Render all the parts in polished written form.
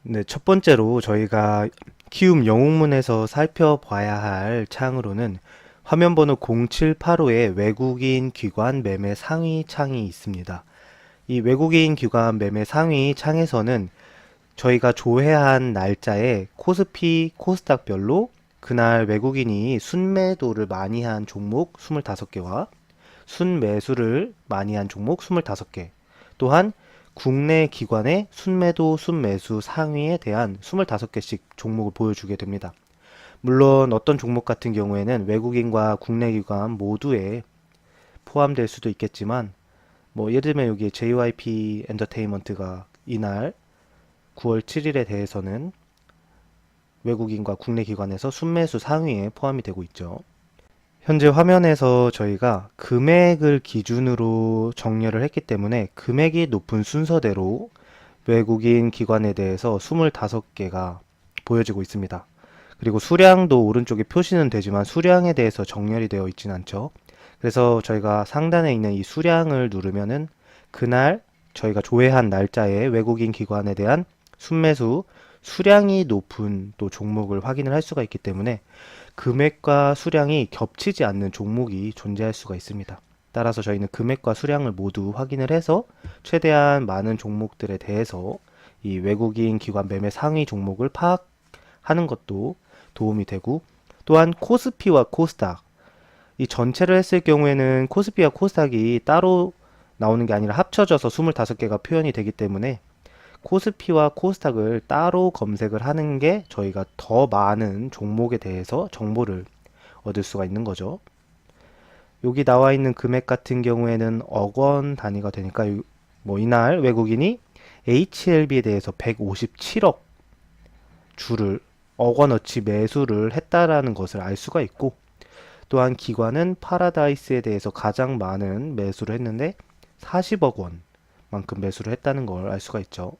네, 첫 번째로 저희가 키움 영웅문에서 살펴봐야 할 창으로는 화면 번호 0785에 외국인 기관 매매 상위 창이 있습니다. 이 외국인 기관 매매 상위 창에서는 저희가 조회한 날짜에 코스피, 코스닥별로 그날 외국인이 순매도를 많이 한 종목 25개와 순매수를 많이 한 종목 25개, 또한 국내 기관의 순매도, 순매수 상위에 대한 25개씩 종목을 보여주게 됩니다. 물론 어떤 종목 같은 경우에는 외국인과 국내 기관 모두에 포함될 수도 있겠지만, 뭐 예를 들면 여기 JYP 엔터테인먼트가 이날 9월 7일에 대해서는 외국인과 국내 기관에서 순매수 상위에 포함이 되고 있죠. 현재 화면에서 저희가 금액을 기준으로 정렬을 했기 때문에 금액이 높은 순서대로 외국인 기관에 대해서 25개가 보여지고 있습니다. 그리고 수량도 오른쪽에 표시는 되지만 수량에 대해서 정렬이 되어 있진 않죠. 그래서 저희가 상단에 있는 이 수량을 누르면은 그날 저희가 조회한 날짜에 외국인 기관에 대한 순매수 수량이 높은 또 종목을 확인을 할 수가 있기 때문에 금액과 수량이 겹치지 않는 종목이 존재할 수가 있습니다. 따라서 저희는 금액과 수량을 모두 확인을 해서 최대한 많은 종목들에 대해서 이 외국인 기관 매매 상위 종목을 파악하는 것도 도움이 되고, 또한 코스피와 코스닥, 이 전체를 했을 경우에는 코스피와 코스닥이 따로 나오는 게 아니라 합쳐져서 25개가 표현이 되기 때문에 코스피와 코스닥을 따로 검색을 하는 게 저희가 더 많은 종목에 대해서 정보를 얻을 수가 있는 거죠. 여기 나와 있는 금액 같은 경우에는 억 원 단위가 되니까 뭐 이날 외국인이 HLB에 대해서 157억 주를 억 원어치 매수를 했다라는 것을 알 수가 있고, 또한 기관은 파라다이스에 대해서 가장 많은 매수를 했는데 40억 원만큼 매수를 했다는 걸 알 수가 있죠.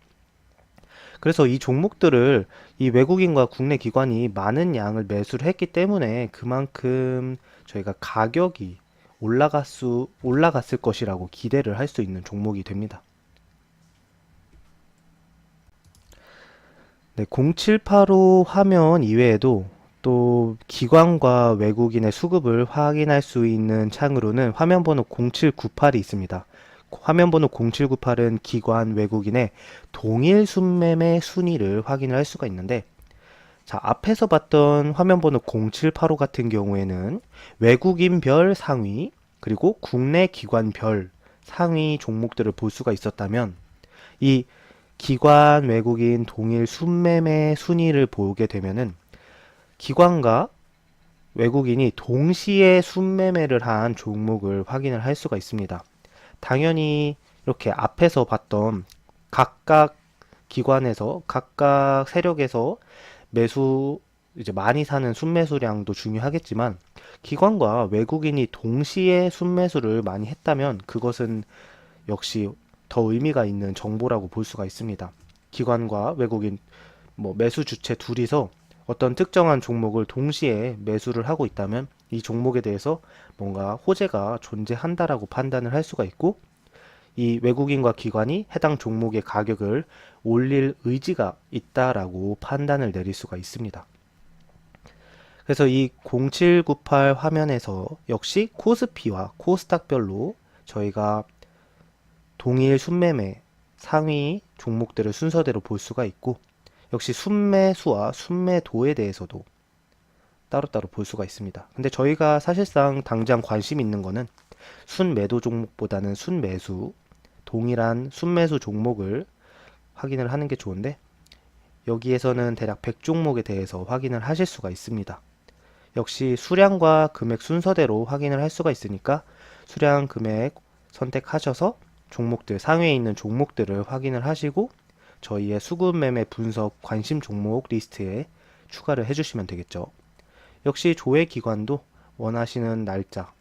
그래서 이 종목들을 이 외국인과 국내 기관이 많은 양을 매수를 했기 때문에 그만큼 저희가 가격이 올라갔을 것이라고 기대를 할 수 있는 종목이 됩니다. 네, 0785 화면 이외에도 또 기관과 외국인의 수급을 확인할 수 있는 창으로는 화면 번호 0798이 있습니다. 화면 번호 0798은 기관 외국인의 동일 순매매 순위를 확인을 할 수가 있는데, 자, 앞에서 봤던 화면 번호 0785 같은 경우에는 외국인별 상위 그리고 국내 기관별 상위 종목들을 볼 수가 있었다면, 이 기관 외국인 동일 순매매 순위를 보게 되면은 기관과 외국인이 동시에 순매매를 한 종목을 확인을 할 수가 있습니다. 당연히 이렇게 앞에서 봤던 각각 기관에서 각각 세력에서 매수 이제 많이 사는 순매수량도 중요하겠지만, 기관과 외국인이 동시에 순매수를 많이 했다면 그것은 역시 더 의미가 있는 정보라고 볼 수가 있습니다. 기관과 외국인 뭐 매수 주체 둘이서 어떤 특정한 종목을 동시에 매수를 하고 있다면 이 종목에 대해서 뭔가 호재가 존재한다라고 판단을 할 수가 있고, 이 외국인과 기관이 해당 종목의 가격을 올릴 의지가 있다라고 판단을 내릴 수가 있습니다. 그래서 이 0798 화면에서 역시 코스피와 코스닥별로 저희가 동일 순매매 상위 종목들을 순서대로 볼 수가 있고, 역시 순매수와 순매도에 대해서도 따로따로 볼 수가 있습니다. 근데 저희가 사실상 당장 관심 있는 거는 순매도 종목보다는 순매수, 동일한 순매수 종목을 확인을 하는 게 좋은데, 여기에서는 대략 100종목에 대해서 확인을 하실 수가 있습니다. 역시 수량과 금액 순서대로 확인을 할 수가 있으니까 수량, 금액 선택하셔서 종목들, 상위에 있는 종목들을 확인을 하시고 저희의 수급 매매 분석 관심 종목 리스트에 추가를 해주시면 되겠죠. 역시 조회 기관도 원하시는 날짜,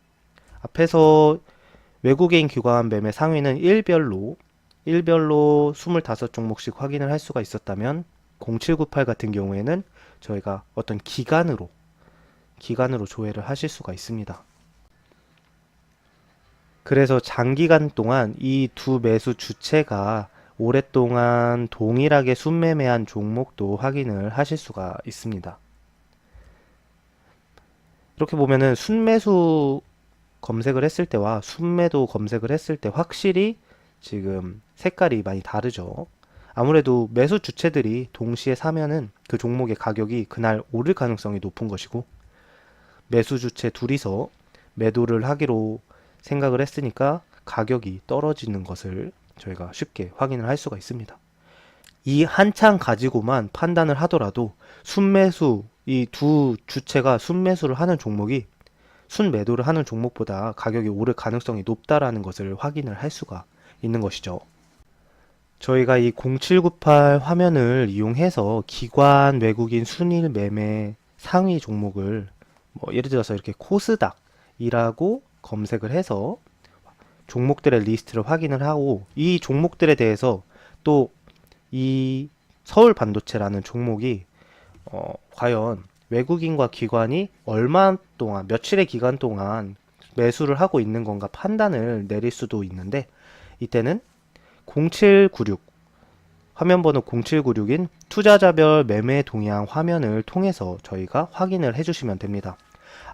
앞에서 외국인 기관 매매 상위는 일별로 25종목씩 확인을 할 수가 있었다면 0798 같은 경우에는 저희가 어떤 기간으로 조회를 하실 수가 있습니다. 그래서 장기간 동안 이 두 매수 주체가 오랫동안 동일하게 순매매한 종목도 확인을 하실 수가 있습니다. 이렇게 보면은 순매수 검색을 했을 때와 순매도 검색을 했을 때 확실히 지금 색깔이 많이 다르죠. 아무래도 매수 주체들이 동시에 사면은 그 종목의 가격이 그날 오를 가능성이 높은 것이고, 매수 주체 둘이서 매도를 하기로 생각을 했으니까 가격이 떨어지는 것을 저희가 쉽게 확인을 할 수가 있습니다. 이 한 창 가지고만 판단을 하더라도 순매수, 이 두 주체가 순매수를 하는 종목이 순매도를 하는 종목보다 가격이 오를 가능성이 높다라는 것을 확인을 할 수가 있는 것이죠. 저희가 이 0798 화면을 이용해서 기관 외국인 순일 매매 상위 종목을 예를 들어서 이렇게 코스닥이라고 검색을 해서 종목들의 리스트를 확인을 하고, 이 종목들에 대해서 또 이 서울 반도체라는 종목이 과연 외국인과 기관이 얼마 동안, 며칠의 기간 동안 매수를 하고 있는 건가 판단을 내릴 수도 있는데, 이때는 0796 화면번호 0796인 투자자별 매매 동향 화면을 통해서 저희가 확인을 해주시면 됩니다.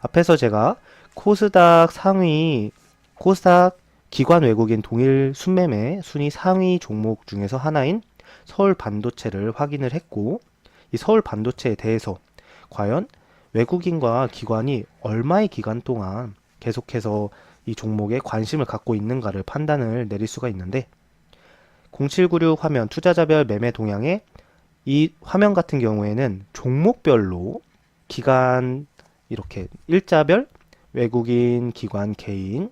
앞에서 제가 코스닥 상위, 코스닥 기관 외국인 동일 순매매 순위 상위 종목 중에서 하나인 서울 반도체를 확인을 했고, 이 서울 반도체에 대해서 과연 외국인과 기관이 얼마의 기간 동안 계속해서 이 종목에 관심을 갖고 있는가를 판단을 내릴 수가 있는데, 0796 화면 투자자별 매매 동향에 이 화면 같은 경우에는 종목별로 기간 이렇게 일자별, 외국인, 기관, 개인,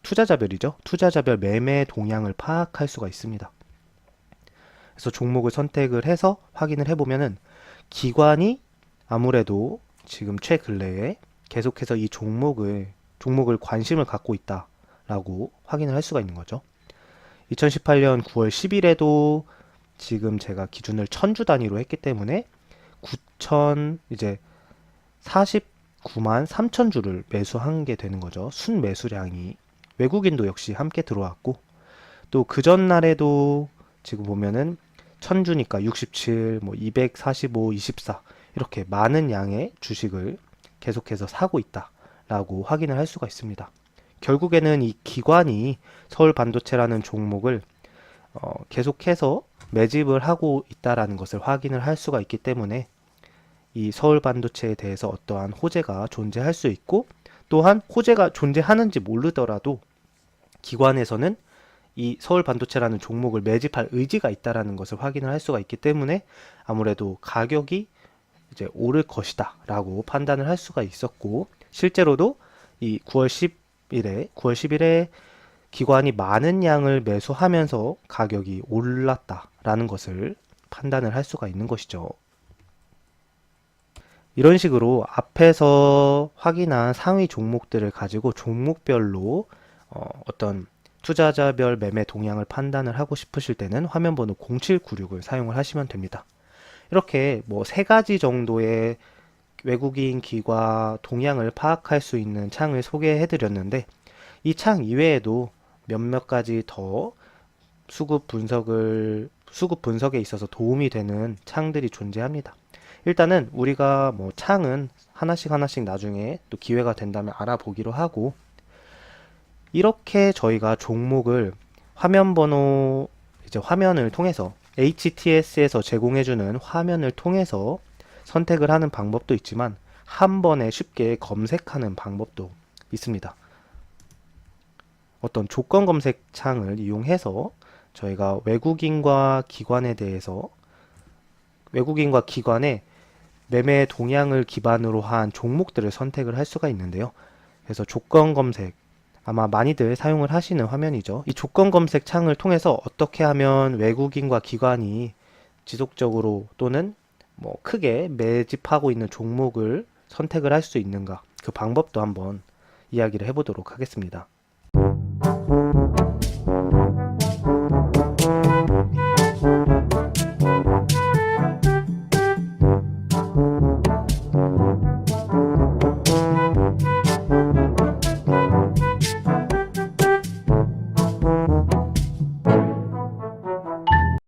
투자자별이죠. 투자자별 매매 동향을 파악할 수가 있습니다. 그래서 종목을 선택을 해서 확인을 해보면은 기관이 아무래도 지금 최근래에 계속해서 이 종목을 관심을 갖고 있다라고 확인을 할 수가 있는 거죠. 2018년 9월 10일에도 지금 제가 기준을 1000주 단위로 했기 때문에 9천 이제 49만 3천 주를 매수한 게 되는 거죠. 순매수량이. 외국인도 역시 함께 들어왔고, 또 그 전날에도 지금 보면은 1000주니까 67, 245, 24 이렇게 많은 양의 주식을 계속해서 사고 있다라고 확인을 할 수가 있습니다. 결국에는 이 기관이 서울 반도체라는 종목을 계속해서 매집을 하고 있다라는 것을 확인을 할 수가 있기 때문에 이 서울 반도체에 대해서 어떠한 호재가 존재할 수 있고, 또한 호재가 존재하는지 모르더라도 기관에서는 이 서울 반도체라는 종목을 매집할 의지가 있다라는 것을 확인을 할 수가 있기 때문에 아무래도 가격이 이제 오를 것이다 라고 판단을 할 수가 있었고, 실제로도 이 9월 10일에 기관이 많은 양을 매수하면서 가격이 올랐다라는 것을 판단을 할 수가 있는 것이죠. 이런 식으로 앞에서 확인한 상위 종목들을 가지고 종목별로 어떤 투자자별 매매 동향을 판단을 하고 싶으실 때는 화면번호 0796을 사용을 하시면 됩니다. 이렇게 세 가지 정도의 외국인 기관 동향을 파악할 수 있는 창을 소개해 드렸는데, 이 창 이외에도 몇몇 가지 더 수급 분석에 있어서 도움이 되는 창들이 존재합니다. 일단은 우리가 창은 하나씩 나중에 또 기회가 된다면 알아보기로 하고, 이렇게 저희가 종목을 화면번호 이제 화면을 통해서 HTS에서 제공해주는 화면을 통해서 선택을 하는 방법도 있지만, 한 번에 쉽게 검색하는 방법도 있습니다. 어떤 조건 검색 창을 이용해서 저희가 외국인과 기관에 대해서, 외국인과 기관의 매매 동향을 기반으로 한 종목들을 선택을 할 수가 있는데요. 그래서 조건 검색, 아마 많이들 사용을 하시는 화면이죠. 이 조건 검색 창을 통해서 어떻게 하면 외국인과 기관이 지속적으로 또는 크게 매집하고 있는 종목을 선택을 할 수 있는가, 그 방법도 한번 이야기를 해보도록 하겠습니다.